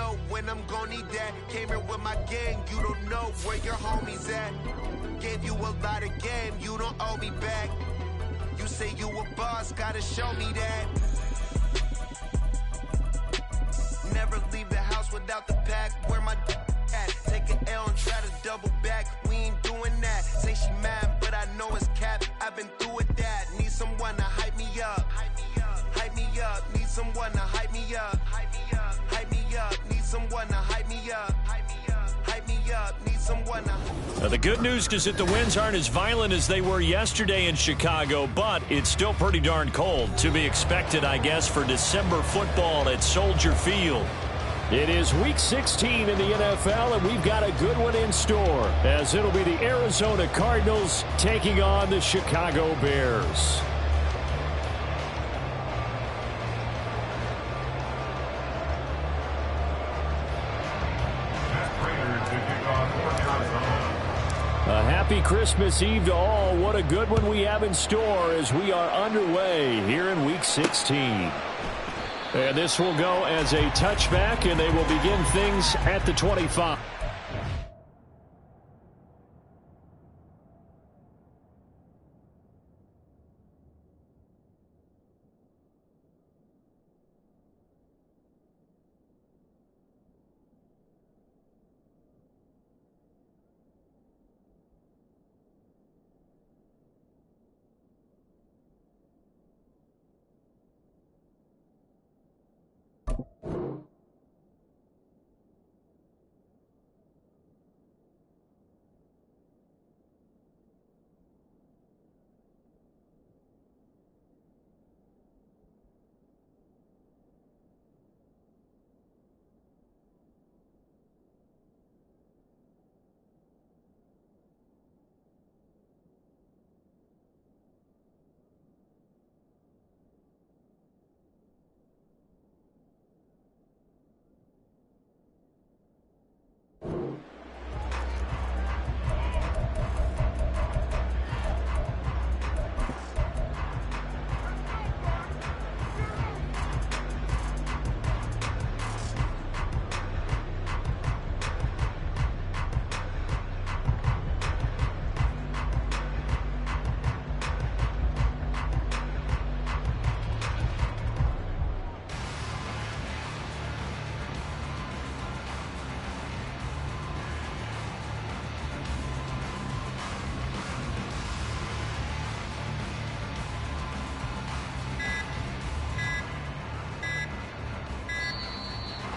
know when I'm gon' need that. Came here with my gang, you don't know where your homies at. Gave you a lot of game, you don't owe me back. You say you a boss, gotta show me that. Never leave the house without the pack. Where my at? Take an L and try to double back. We ain't doing that. Say she mad, but I know it's cap. I've been through with that. Need someone to hype me up. Hype me up. Need someone to hype me up. Hype me up. Need someone to hype me up. Hype me up. Need someone to. Now, the good news is that the winds aren't as violent as they were yesterday in Chicago, but it's still pretty darn cold. To be expected, I guess, for December football at Soldier Field. It is Week 16 in the NFL, and we've got a good one in store, as it'll be the Arizona Cardinals taking on the Chicago Bears. A happy Christmas Eve to all. What a good one we have in store as we are underway here in Week 16. And this will go as a touchback, and they will begin things at the 25.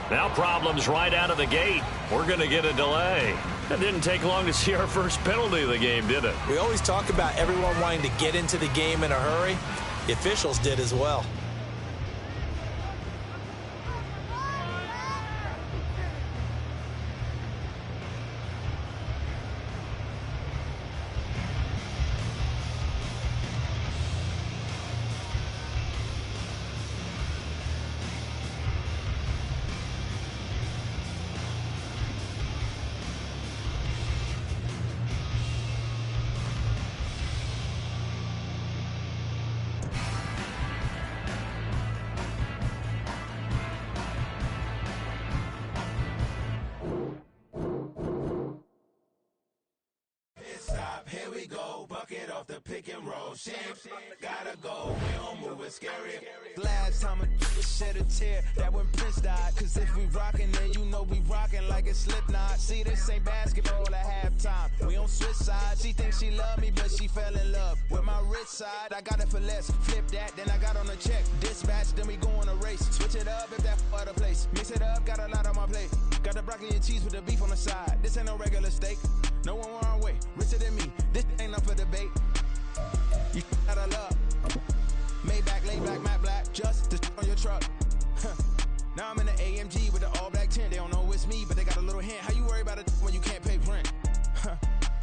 Now problems right out of the gate. We're going to get a delay. It didn't take long to see our first penalty of the game, did it? We always talk about everyone wanting to get into the game in a hurry. The officials did as well. Here we go, bucket off the pick and roll. Shit, gotta go, we don't move it scary. Last time a shed a tear, that when Prince died. Cause if we rockin', then you know we rockin' like it's Slipknot. See, this ain't basketball at halftime. We on switch sides. She thinks she love me, but she fell in love with my rich side. I got it for less. Flip that, then I got on a check. Dispatch, then we go on a race. Switch it up if that other place. Mix it up, got a lot on my plate. Got the broccoli and cheese with the beef on the side. This ain't no regular steak. No one wrong way, richer than me. This ain't up for debate. You out of luck. Maybach, laid back, matte black, just to on your truck. Now I'm in the AMG with the all black tint. They don't know it's me, but they got a little hint. How you worry about it when you can't pay rent?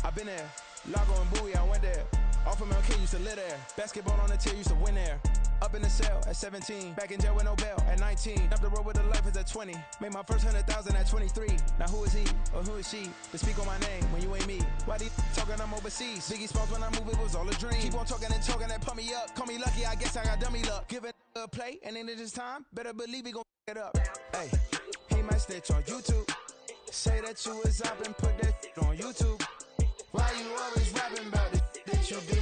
I've been there. Lago and Bowie, I went there. Off of MLK, used to live there. Basketball on the tier, used to win there. Up in the cell at 17. Back in jail with no bail at 19. Up the road with the life is at 20. Made my first 100,000 at 23. Now who is he or who is she to speak on my name when you ain't me? Why these talking I'm overseas? Biggie Smalls when I move it was all a dream. Keep on talking and talking and pump me up. Call me lucky, I guess I got dummy luck. Give it a play and then it is time. Better believe we gon' it up. Hey, he might snitch on YouTube. Say that you was up and put that on YouTube. Why you always rapping about the that you do?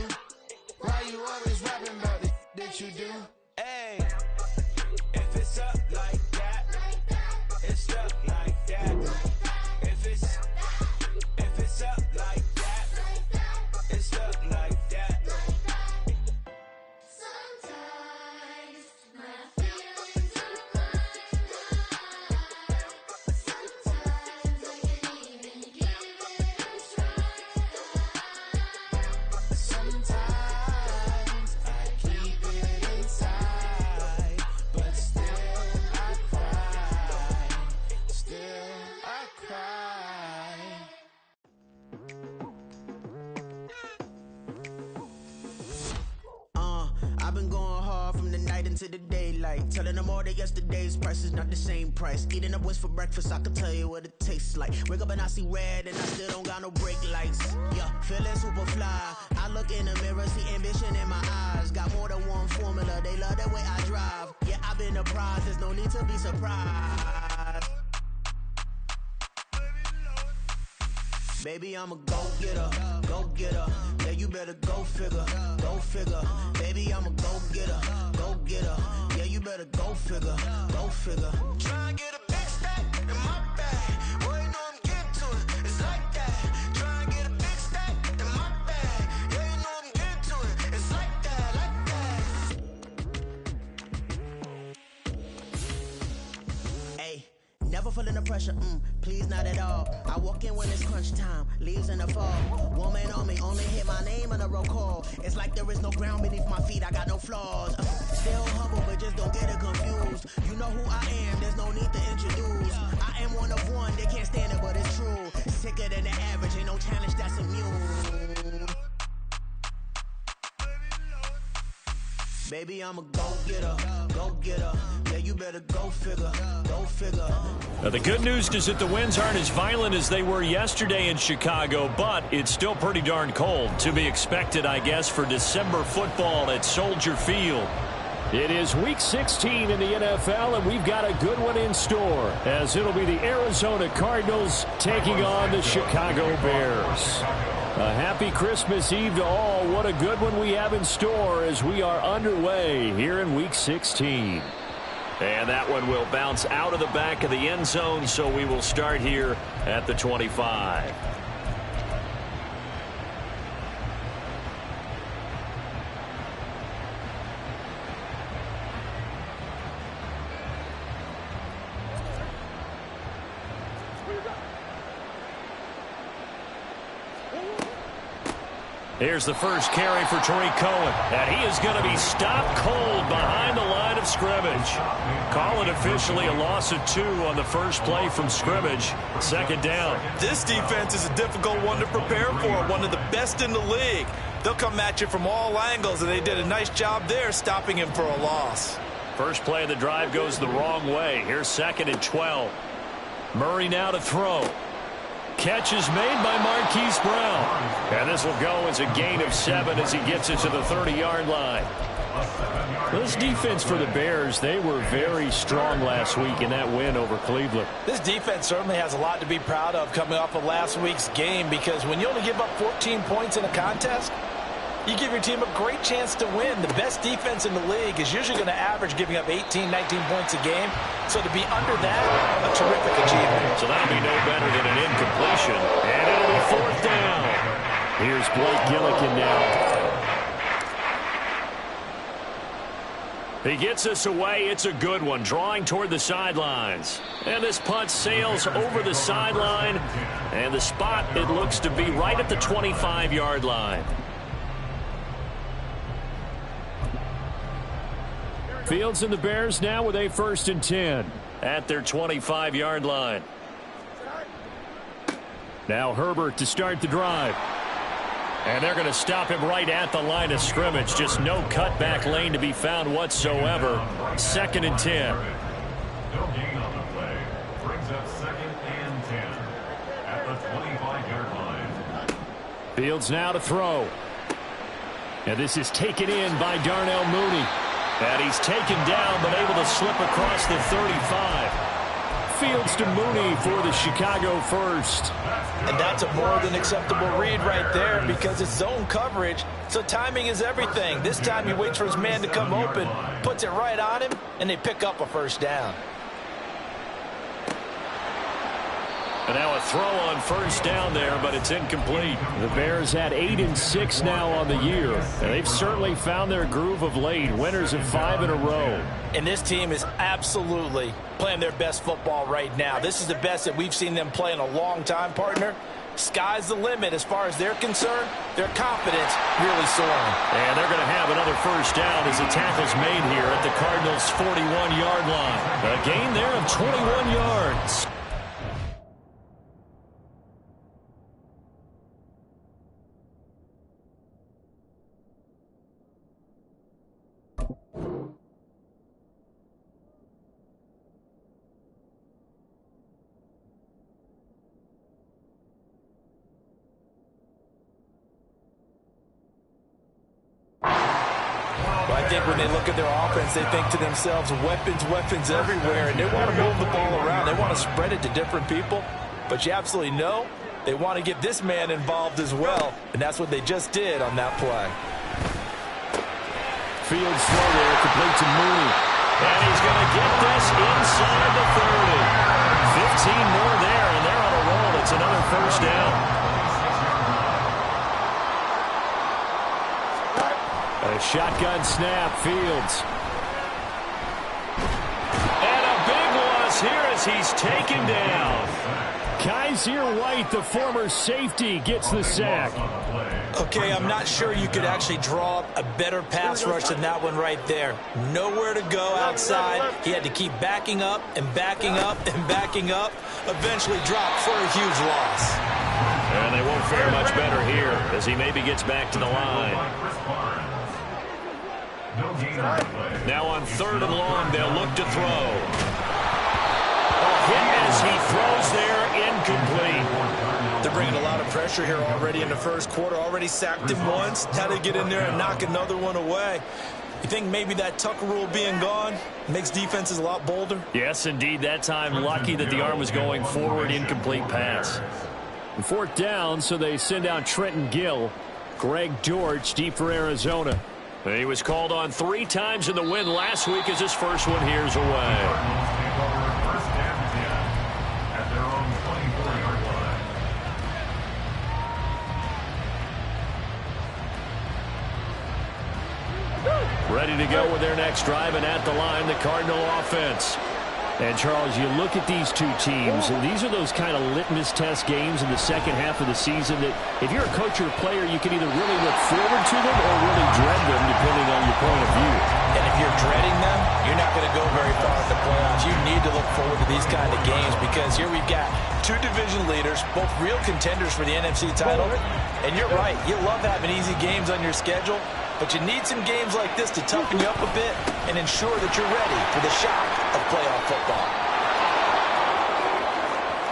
Why you always rapping about the that you do? Hey, if it's up like that, it's up like that. If it's up like that, it's up like that. Sometimes my feelings are flying high. Sometimes I can't even give it a try. Sometimes I keep it inside, but still I cry. Still I cry. I've been going hard from the night into the daylight, telling them all that yesterday's price is not the same price. Eating up what's for breakfast, I can tell you what it tastes like. Wake up and I see red and I still don't got no brake lights. Yeah, feeling super fly. I look in the mirror, see ambition in my eyes. Got more than one formula, they love the way I drive. Yeah, I've been a prize, there's no need to be surprised. Baby, I'm a go-getter, go-getter. Yeah, you better go figure, go figure. Baby, I'm a go-getter, go-getter. Yeah, you better go figure, go figure. Try and get a big stack in my bag. Boy, you know I'm getting to it, it's like that. Try and get a big stack in my bag. Yeah, you know I'm getting to it, it's like that, like that. Hey, never feeling the pressure, please not at all. I walk in when it's crunch time, leaves in the fall. Woman on me, only hit my name on a roll call. It's like there is no ground beneath my feet, I got no flaws. Still humble, but just don't get it confused. You know who I am, there's no need to introduce. I am one of one, they can't stand it, but it's true. Sicker than the average, ain't no challenge that's immune. Baby, I'm a go-getter, go-getter. Yeah, you better go figure, go figure. Now, the good news is that the winds aren't as violent as they were yesterday in Chicago, but it's still pretty darn cold. To be expected, I guess, for December football at Soldier Field. It is Week 16 in the NFL, and we've got a good one in store, as it'll be the Arizona Cardinals taking on the Chicago Bears. A happy Christmas Eve to all. What a good one we have in store as we are underway here in Week 16. And that one will bounce out of the back of the end zone, so we will start here at the 25. Here's the first carry for Tariq Cohen, and he is going to be stopped cold behind the line of scrimmage. Call it officially a loss of 2 on the first play from scrimmage. Second down. This defense is a difficult one to prepare for, one of the best in the league. They'll come at you from all angles, and they did a nice job there stopping him for a loss. First play of the drive goes the wrong way. Here's 2nd and 12. Murray now to throw. Catch is made by Marquise Brown. And this will go as a gain of 7 as he gets it to the 30-yard line. This defense for the Bears, they were very strong last week in that win over Cleveland. This defense certainly has a lot to be proud of coming off of last week's game, because when you only give up 14 points in a contest, you give your team a great chance to win. The best defense in the league is usually going to average giving up 18, 19 points a game. So to be under that, a terrific achievement. So that'll be no better than an incompletion. And it'll be 4th down. Here's Blake Gillikin now. He gets us away. It's a good one, drawing toward the sidelines. And this punt sails over the sideline. And the spot, it looks to be right at the 25-yard line. Fields and the Bears now with a 1st and 10 at their 25-yard line. Now Herbert to start the drive. And they're going to stop him right at the line of scrimmage. Just no cutback lane to be found whatsoever. 2nd and 10. No gain on the play. Brings up 2nd and 10 at the 25-yard line. Fields now to throw. And this is taken in by Darnell Mooney. And he's taken down, but able to slip across the 35. Fields to Mooney for the Chicago first. And that's a more than acceptable read right there because it's zone coverage, so timing is everything. This time he waits for his man to come open, puts it right on him, and they pick up a first down. And now a throw on first down there, but it's incomplete. The Bears at 8-6 now on the year. And they've certainly found their groove of late. Winners of 5 in a row. And this team is absolutely playing their best football right now. This is the best that we've seen them play in a long time, partner. Sky's the limit as far as they're concerned. Their confidence really soaring. And they're going to have another first down as the tackle's made here at the Cardinals' 41-yard line. A gain there of 21 yards. I think when they look at their offense, they think to themselves, weapons, weapons everywhere, and they want to move the ball around. They want to spread it to different people, but you absolutely know they want to get this man involved as well, and that's what they just did on that play. Fields throw there, complete to Mooney. And he's going to get this inside the 30. 15 more there, and they're on a roll. It's another first down. A shotgun snap, Fields. And a big loss here as he's taken down. Kaiser White, the former safety, gets the sack. Okay, I'm not sure you could actually draw up a better pass rush than that one right there. Nowhere to go outside. He had to keep backing up and backing up and backing up. Eventually dropped for a huge loss. And they won't fare much better here as he maybe gets back to the line. Now on 3rd and long, they'll look to throw. A hit as he throws there, incomplete. They're bringing a lot of pressure here already in the first quarter. Already sacked him once. Had to get in there and knock another one away. You think maybe that Tucker rule being gone makes defenses a lot bolder? Yes, indeed. That time, lucky that the arm was going forward, incomplete pass. 4th down, so they send out Trenton Gill. Greg Dortch deep for Arizona. He was called on 3 times in the win last week as his first one here's away. Ready to go with their next drive, and at the line, the Cardinal offense. And, Charles, you look at these two teams, and these are those kind of litmus test games in the second half of the season that if you're a coach or a player, you can either really look forward to them or really dread them, depending on your point of view. And if you're dreading them, you're not going to go very far in the playoffs. You need to look forward to these kind of games because here we've got 2 division leaders, both real contenders for the NFC title. And you're right, you love having easy games on your schedule, but you need some games like this to toughen you up a bit and ensure that you're ready for the shock of playoff football.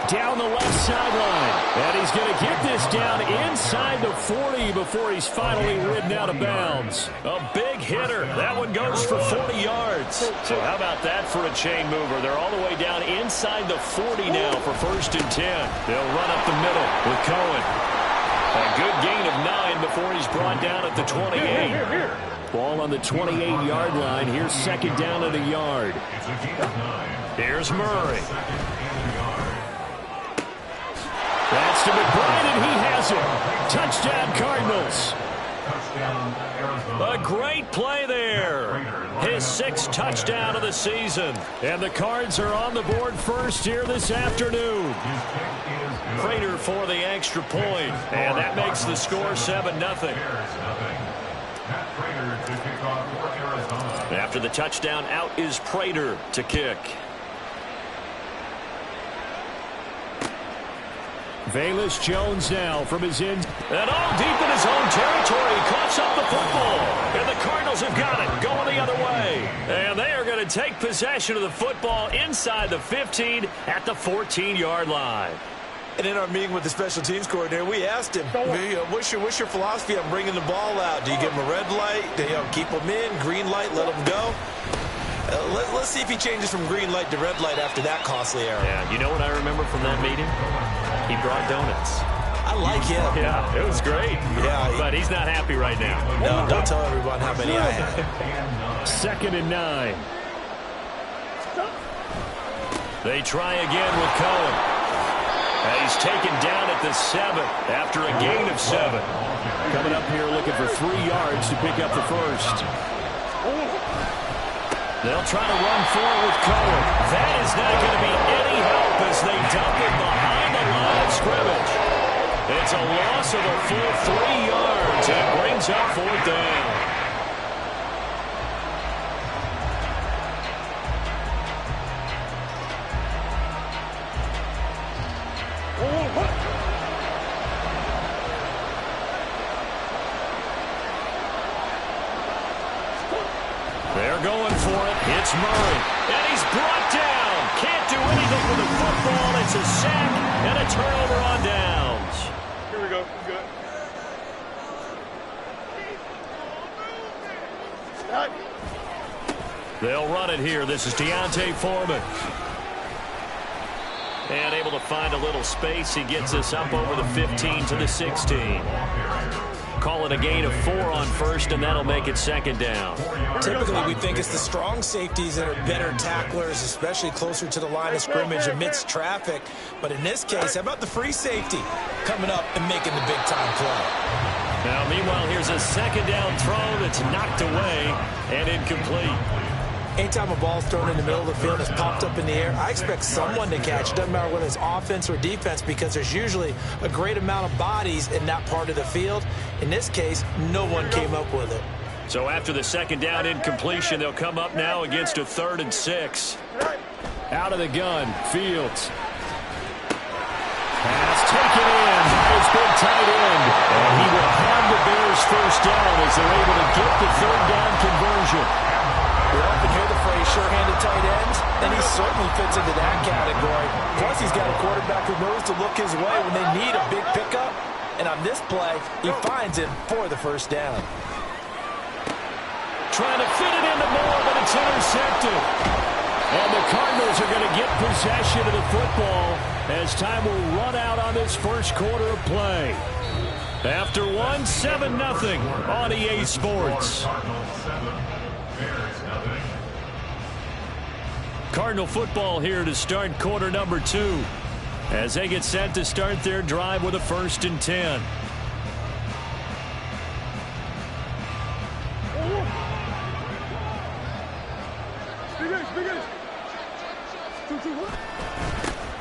Down the left sideline, and he's going to get this down inside the 40 before he's finally ridden out of bounds. A big hitter. That one goes for 40 yards. So how about that for a chain mover? They're all the way down inside the 40 now for 1st and 10. They'll run up the middle with Cohen. A good gain of 9 before he's brought down at the 28. Ball on the 28-yard line. Here's 2nd down and a yard. Here's Murray. That's to McBride, and he has it. Touchdown, Cardinals. A great play there. His 6th touchdown of the season. And the Cards are on the board first here this afternoon. Prater for the extra point. And that makes the score 7-0. After the touchdown, out is Prater to kick. Velus Jones now from his end. And all deep in his own territory. He coughs up the football. And the Cardinals have got it. Going the other way. And they are going to take possession of the football inside the 15 at the 14-yard line. And in our meeting with the special teams coordinator, we asked him, what's your philosophy on bringing the ball out? Do you give them a red light? Do you keep them in? Green light, let them go? Let's see if he changes from green light to red light after that costly error. Yeah, you know what I remember from that meeting? He brought donuts. I like him. Yeah, it was great. Yeah, but he's not happy right now. No, don't tell everyone how many I had. 2nd and 9. They try again with Cohen. And he's taken down at the 7 after a gain of 7. Coming up here looking for 3 yards to pick up the first. They'll try to run forward with Cohen. That is not going to be any help as they dump it behind the line of scrimmage. It's a loss of a full 3 yards and brings up 4th down. They're going for it. It's Murray. And he's brought down. Can't do anything with the football. It's a sack and a turnover on downs. Here we go. Good. They'll run it here. This is Deontay Foreman. And able to find a little space. He gets us up over the 15 to the 16. Call it a gain of 4 on first, and that'll make it 2nd down. Typically, we think it's the strong safeties that are better tacklers, especially closer to the line of scrimmage amidst traffic. But in this case, how about the free safety coming up and making the big-time play? Now, meanwhile, here's a 2nd down throw that's knocked away and incomplete. Anytime a ball's thrown in the middle of the field and it's popped up in the air, I expect someone to catch. It doesn't matter whether it's offense or defense because there's usually a great amount of bodies in that part of the field. In this case, no one came up with it. So after the 2nd down incompletion, they'll come up now against a 3rd and 6. Out of the gun, Fields. Pass taken in by his big tight end. And he will have the Bears first down as they're able to get the 3rd down conversion. We often hear the phrase sure-handed tight ends, and he certainly fits into that category. Plus, he's got a quarterback who knows to look his way when they need a big pickup. And on this play, he finds him for the first down. Trying to fit it into Moore, but it's intercepted. And the Cardinals are going to get possession of the football as time will run out on this first quarter of play. After 1, 7-0 on EA Sports. Cardinal football here to start quarter number 2 as they get set to start their drive with a 1st and 10.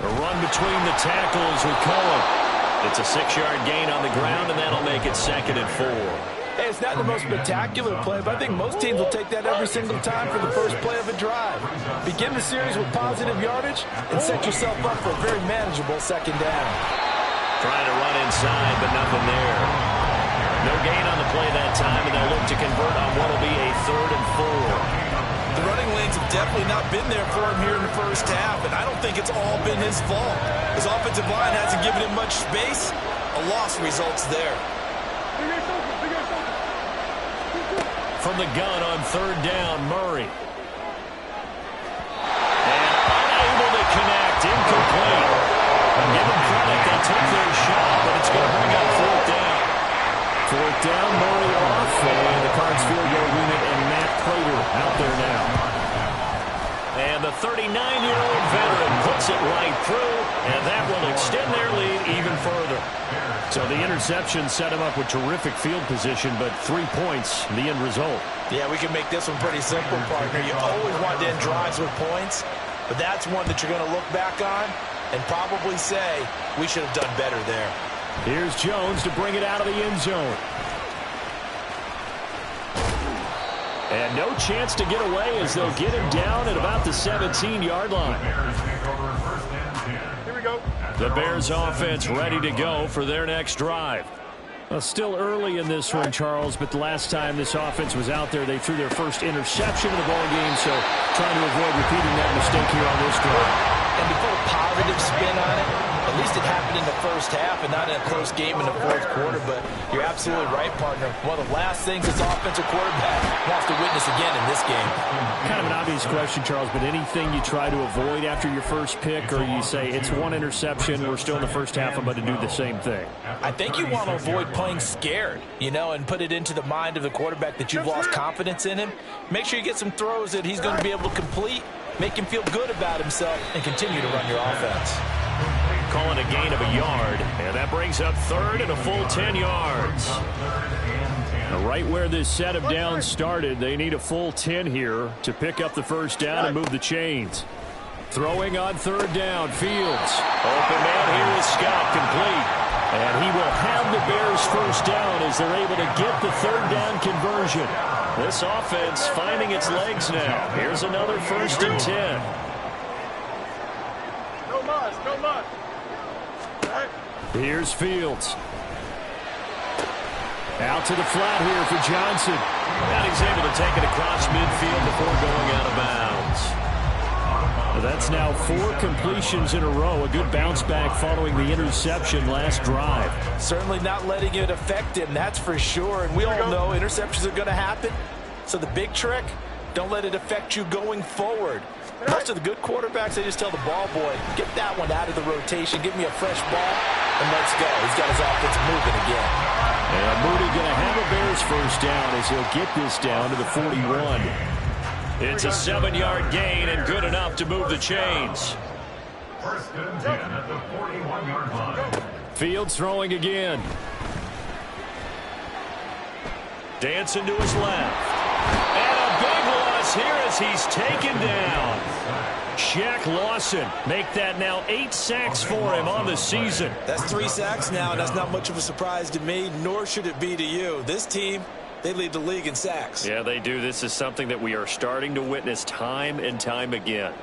A run between the tackles with Cohen. It's a 6-yard gain on the ground, and that'll make it 2nd and 4. Hey, it's not the most spectacular play, but I think most teams will take that every single time for the first play of a drive. Begin the series with positive yardage and set yourself up for a very manageable 2nd down. Trying to run inside, but nothing there. No gain on the play that time, and they'll look to convert on what will be a 3rd and 4. The running lanes have definitely not been there for him here in the first half, and I don't think it's all been his fault. His offensive line hasn't given him much space. A loss results there. From the gun on 3rd down, Murray. And unable to connect, incomplete. And give them credit, they took their shot, but it's going to bring up 4th down. 4th down, Murray off, and the Cards field goal unit and Matt Prater out there now. And the 39-year-old veteran puts it right through, and that will extend their lead even further. So the interception set him up with terrific field position, but 3 points, the end result. Yeah, we can make this one pretty simple, partner. You always want to end drives with points, but that's one that you're going to look back on and probably say, we should have done better there. Here's Jones to bring it out of the end zone. And no chance to get away as they'll get him down at about the 17-yard line. Here we go. The Bears offense ready to go for their next drive. Well, still early in this one, Charles, but the last time this offense was out there, they threw their first interception of the ball game, so trying to avoid repeating that mistake here on this drive. And to put a positive spin on it, at least it happened in the first first half and not in a close game in the fourth quarter, but you're absolutely right, partner. One of the last things this offensive quarterback wants to witness again in this game. Kind of an obvious question, Charles, but anything you try to avoid after your first pick, or you say it's one interception, we're still in the first half, I'm going to do the same thing? I think you want to avoid playing scared, and put it into the mind of the quarterback that you've lost confidence in him. Make sure you get some throws that he's going to be able to complete, make him feel good about himself, and continue to run your offense. Calling a gain of a yard, and that brings up third and a full 10 yards. Right where this set of downs started, they need a full 10 here to pick up the first down and move the chains. Throwing on third down, Fields. Open man here is Scott, complete. And he will have the Bears first down as they're able to get the third down conversion. This offense finding its legs now. Here's another 1st and 10. No muss. Here's Fields. Out to the flat here for Johnson. And he's able to take it across midfield before going out of bounds. That's now 4 completions in a row. A good bounce back following the interception last drive. Certainly not letting it affect him, that's for sure. And we all know interceptions are going to happen. So the big trick, don't let it affect you going forward. Most of the good quarterbacks, they just tell the ball boy, get that one out of the rotation, give me a fresh ball, and let's go. He's got his offense moving again. And Moody going to have a Bears first down as he'll get this down to the 41. It's a 7-yard gain and good enough to move the chains. 1st and 10 at the 41-yard line. Fields throwing again. Dancing to his left. And a big loss here as he's taken down. Shaq Lawson make that now 8 sacks for him on the season. That's 3 sacks now, and that's not much of a surprise to me, nor should it be to you. This team, they lead the league in sacks. Yeah, they do. This is something that we are starting to witness time and time again.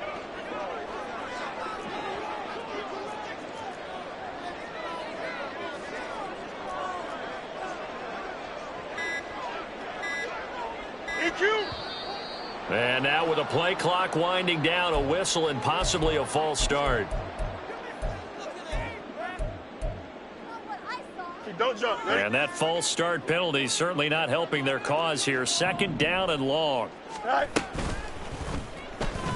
And now with a play clock winding down, a whistle and possibly a false start. Don't jump. Ready? And that false start penalty certainly not helping their cause here. 2nd down and long. Right.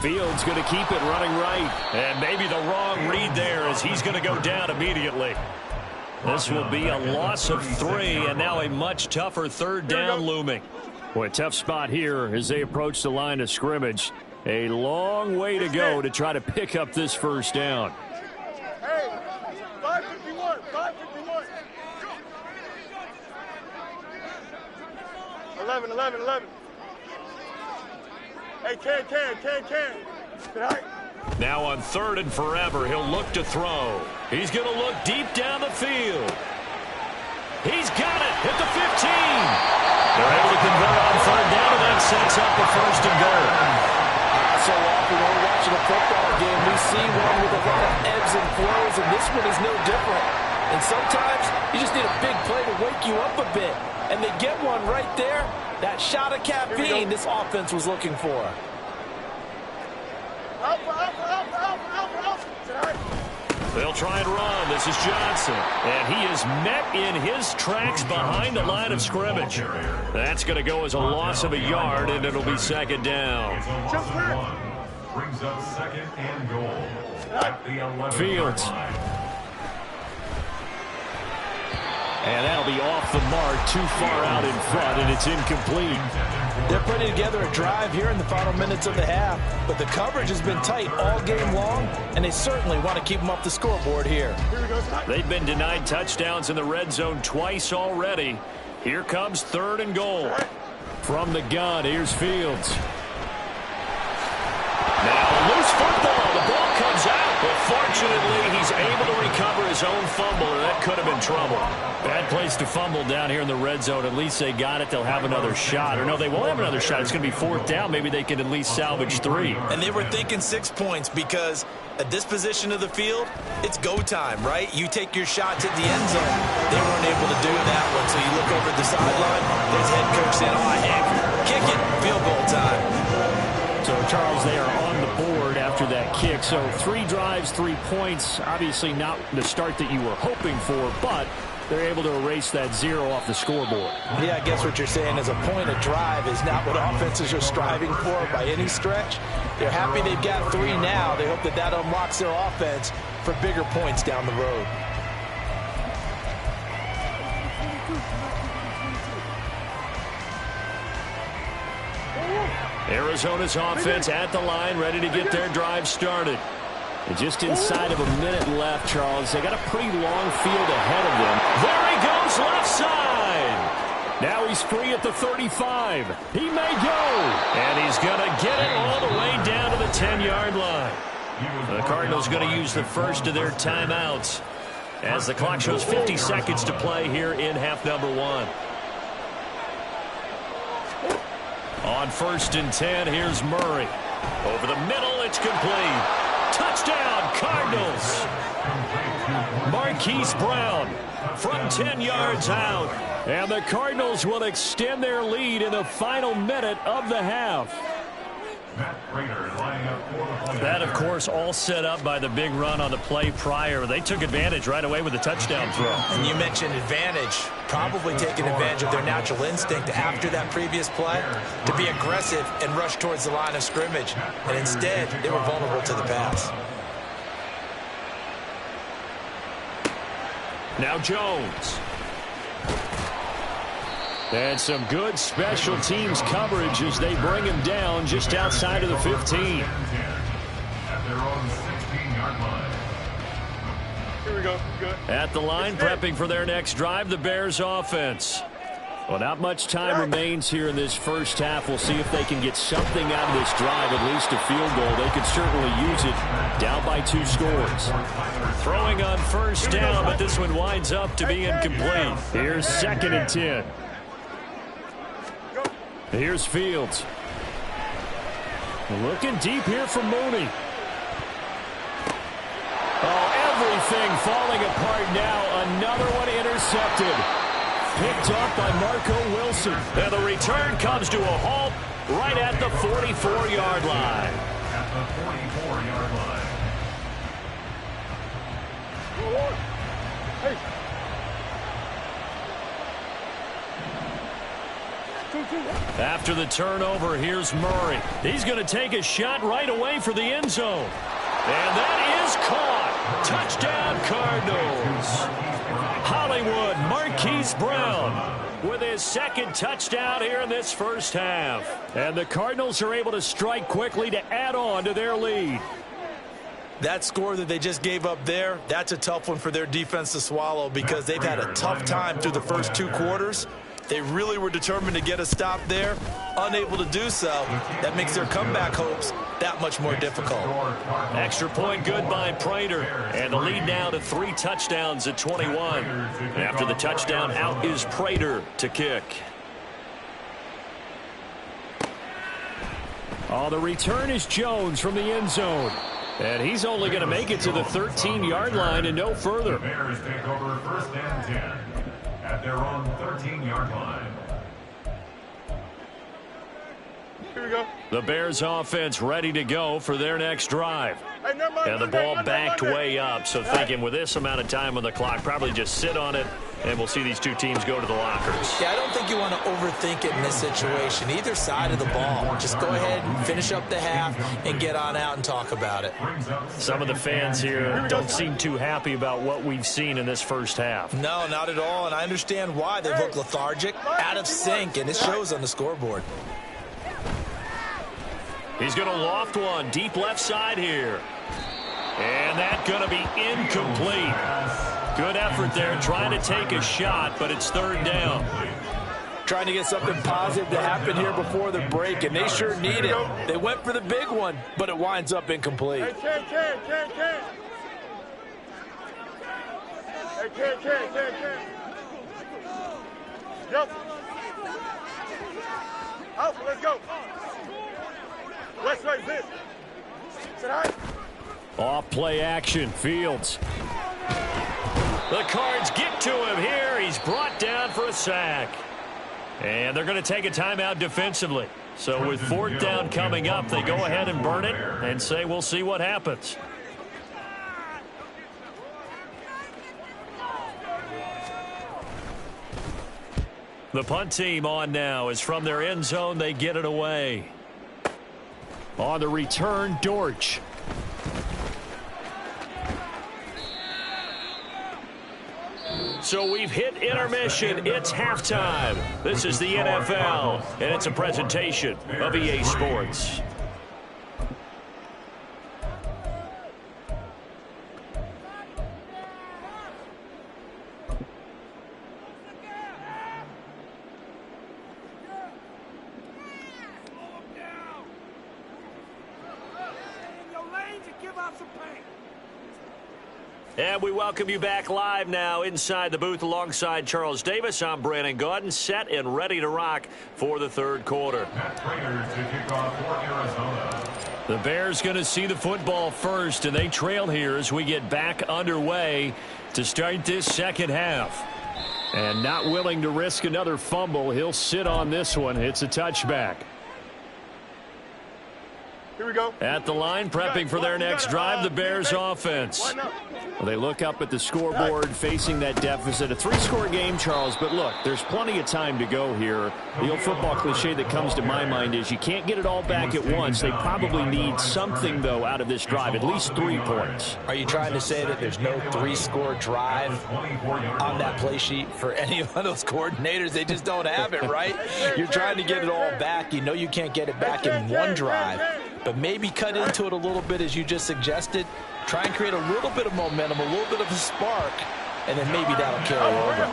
Fields going to keep it running right. And maybe the wrong read there as he's going to go down immediately. This will be a loss of 3 and now a much tougher 3rd down looming. Boy, tough spot here as they approach the line of scrimmage. A long way to go to try to pick up this first down. Hey, 551. 551. 11. Hey, can. Right. Now on 3rd and forever, he'll look to throw. He's going to look deep down the field. He's got it at the 15. They're able to convert on 3rd down, and that sets up the 1st and goal. So often when we're watching a football game, we see one with a lot of ebbs and flows, and this one is no different. And sometimes you just need a big play to wake you up a bit. And they get one right there. That shot of caffeine this offense was looking for. They'll try and run. This is Johnson. And he is met in his tracks behind the line of scrimmage. That's going to go as a loss of a yard, and it'll be 2nd down. Brings up 2nd and goal at the 11. Fields. And that'll be off the mark, too far out in front, and it's incomplete. They're putting together a drive here in the final minutes of the half, but the coverage has been tight all game long, and they certainly want to keep them off the scoreboard here. They've been denied touchdowns in the red zone twice already. Here comes 3rd and goal. From the gun, here's Fields. Now loose football. The ball comes out. But fortunately, he's able to recover his own fumble, or that could have been trouble. Bad place to fumble down here in the red zone. At least they got it. They'll have another shot. Or no, they won't have another shot. It's going to be 4th down. Maybe they can at least salvage 3. And they were thinking 6 points because at this position of the field, it's go time, right? You take your shots at the end zone. They weren't able to do that one. So you look over at the sideline. There's head coach saying, oh, heck, kick it. Field goal time. So Charles, they are on the board after that kick. So 3 drives, 3 points. Obviously not the start that you were hoping for, but they're able to erase that 0 off the scoreboard. Yeah, I guess what you're saying is a point of drive is not what offenses are striving for by any stretch. They're happy they've got 3 now. They hope that that unlocks their offense for bigger points down the road. Arizona's offense at the line, ready to get their drive started. And just inside of a minute left, Charles. They got a pretty long field ahead of them. There he goes, left side. Now he's free at the 35. He may go. And he's going to get it all the way down to the 10-yard line. The Cardinals going to use the first of their timeouts as the clock shows 50 seconds to play here in half number 1. On 1st and 10, here's Murray. Over the middle, it's complete. Touchdown, Cardinals. Marquise Brown from 10 yards out. And the Cardinals will extend their lead in the final minute of the half. That, of course, all set up by the big run on the play prior. They took advantage right away with the touchdown throw. And you mentioned advantage, probably taking advantage of their natural instinct after that previous play to be aggressive and rush towards the line of scrimmage. And instead, they were vulnerable to the pass. Now Jones. And some good special teams coverage as they bring him down just outside of the 15. At their own 16-yard line. Here we go. Good. At the line, prepping for their next drive, the Bears offense. Well, not much time remains here in this first half. We'll see if they can get something out of this drive, at least a field goal. They could certainly use it. Down by 2 scores. Throwing on 1st down, but this one winds up to be incomplete. Here's 2nd and 10. Here's Fields. Looking deep here for Mooney. Oh, everything falling apart now. Another one intercepted. Picked up by Marco Wilson. And the return comes to a halt right at the 44-yard line. At the 44-yard line. Hey. 2-2. After the turnover, here's Murray. He's going to take a shot right away for the end zone. And that is caught. Touchdown, Cardinals. Hollywood Marquise Brown with his 2nd touchdown here in this first half. And the Cardinals are able to strike quickly to add on to their lead. That score that they just gave up there, that's a tough one for their defense to swallow because they've had a tough time through the first 2 quarters. They really were determined to get a stop there, unable to do so. That makes their comeback hopes that much more difficult. Extra point good by Prater. And the lead now to 3 touchdowns at 21. And after the touchdown, out is Prater to kick. Oh, the return is Jones from the end zone. And he's only going to make it to the 13-yard line and no further. The Bears take over 1st and 10 at their own 13-yard line. Here we go. The Bears offense ready to go for their next drive. Hey, never mind, And the never ball mind, backed never mind. way up, so thinking with this amount of time on the clock, probably just sit on it, and we'll see these 2 teams go to the lockers. Yeah, I don't think you want to overthink it in this situation. Either side of the ball. Just go ahead and finish up the half and get on out and talk about it. Some of the fans here don't seem too happy about what we've seen in this first half. No, not at all, and I understand why. They look lethargic, out of sync, and it shows on the scoreboard. He's going to loft one deep left side here. And that's going to be incomplete. Good effort there trying to take a shot, but it's 3rd down. Trying to get something positive to happen here before the break, and they sure need it. They went for the big one, but it winds up incomplete. Hey, Ken. Hey, Ken. Yep. Alpha, let's go. West right, this. Sit high. Off play action, Fields. The Cards get to him here. He's brought down for a sack. And they're going to take a timeout defensively. So with fourth down coming up, they go ahead and burn it and say we'll see what happens. The punt team on now is from their end zone. They get it away. On the return, Dortch. So we've hit intermission. It's halftime. This is the NFL, and it's a presentation of EA Sports. And we welcome you back live now inside the booth alongside Charles Davis. I'm Brandon Gaudin, set and ready to rock for the third quarter. The Bears going to see the football first, and they trail here as we get back underway to start this second half. And not willing to risk another fumble. He'll sit on this one. It's a touchback. Here we go. At the line, prepping for their next drive, the Bears offense. Well, they look up at the scoreboard facing that deficit. A three-score game, Charles, but look, there's plenty of time to go here. The old football cliche that comes to my mind is you can't get it all back at once. They probably need something, though, out of this drive, at least 3 points. Are you trying to say that there's no three-score drive on that play sheet for any of those coordinators? They just don't have it, right? You're trying to get it all back. You know you can't get it back in one drive, but maybe cut into it a little bit as you just suggested. Try and create a little bit of momentum, a little bit of a spark, and then maybe that'll carry over.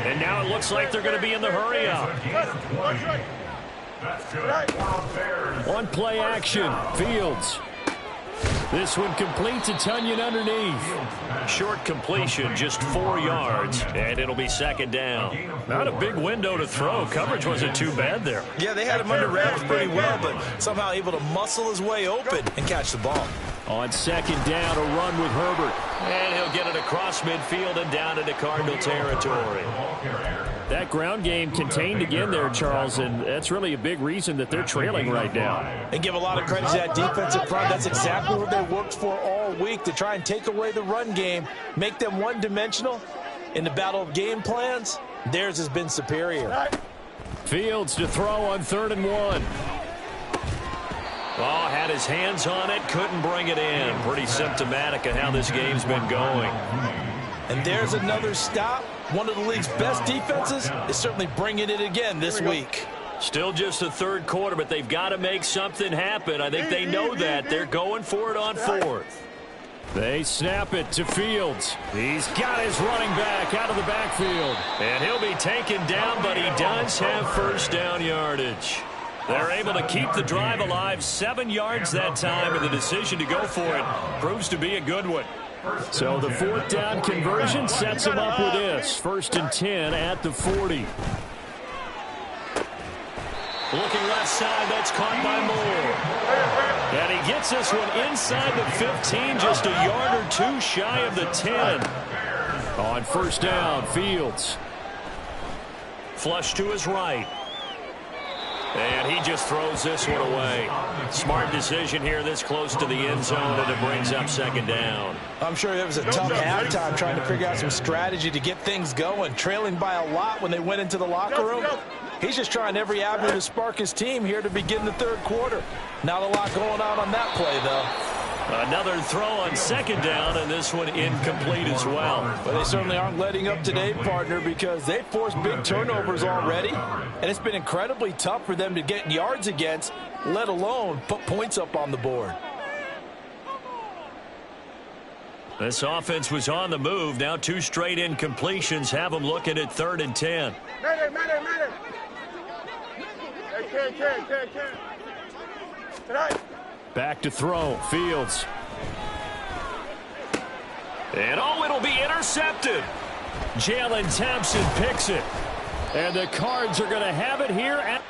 And now it looks like they're going to be in the hurry up. On play action, Fields. This one completes a Tunyon underneath. Short completion, just 4 yards, and it'll be second down. Not a big window to throw. Coverage wasn't too bad there. Yeah, they had him under wraps pretty well, but somehow able to muscle his way open and catch the ball. On second down, a run with Herbert. And he'll get it across midfield and down into Cardinal territory. That ground game contained again there, Charles, and that's really a big reason that they're trailing right now. And give a lot of credit to that defensive front. That's exactly what they worked for all week, to try and take away the run game, make them one-dimensional. In the battle of game plans, theirs has been superior. Fields to throw on 3rd and 1. Oh, had his hands on it, couldn't bring it in. Pretty symptomatic of how this game's been going. And there's another stop. One of the league's best defenses is certainly bringing it again this week. Still just the third quarter, but they've got to make something happen. I think they know that. They're going for it on 4th. They snap it to Fields. He's got his running back out of the backfield. And he'll be taken down, but he does have first down yardage. They're able to keep the drive alive, 7 yards that time, and the decision to go for it proves to be a good one. So the 4th down conversion sets him up with this. 1st and 10 at the 40. Looking left side, that's caught by Moore. And he gets this one inside the 15, just a yard or 2 shy of the 10. On 1st down, Fields. Flush to his right. And he just throws this one away. Smart decision here this close to the end zone, and it brings up 2nd down. I'm sure it was a tough halftime trying to figure out some strategy to get things going. Trailing by a lot when they went into the locker room. He's just trying every avenue to spark his team here to begin the third quarter. Not a lot going on that play, though. Another throw on 2nd down, and this one incomplete as well. But they certainly aren't letting up today, partner, because they forced big turnovers already. And it's been incredibly tough for them to get yards against, let alone put points up on the board. This offense was on the move. Now 2 straight incompletions have them looking at 3rd and 10. Madden. Tonight. Back to throw, Fields. And it'll be intercepted. Jalen Thompson picks it. And the Cards are going to have it here at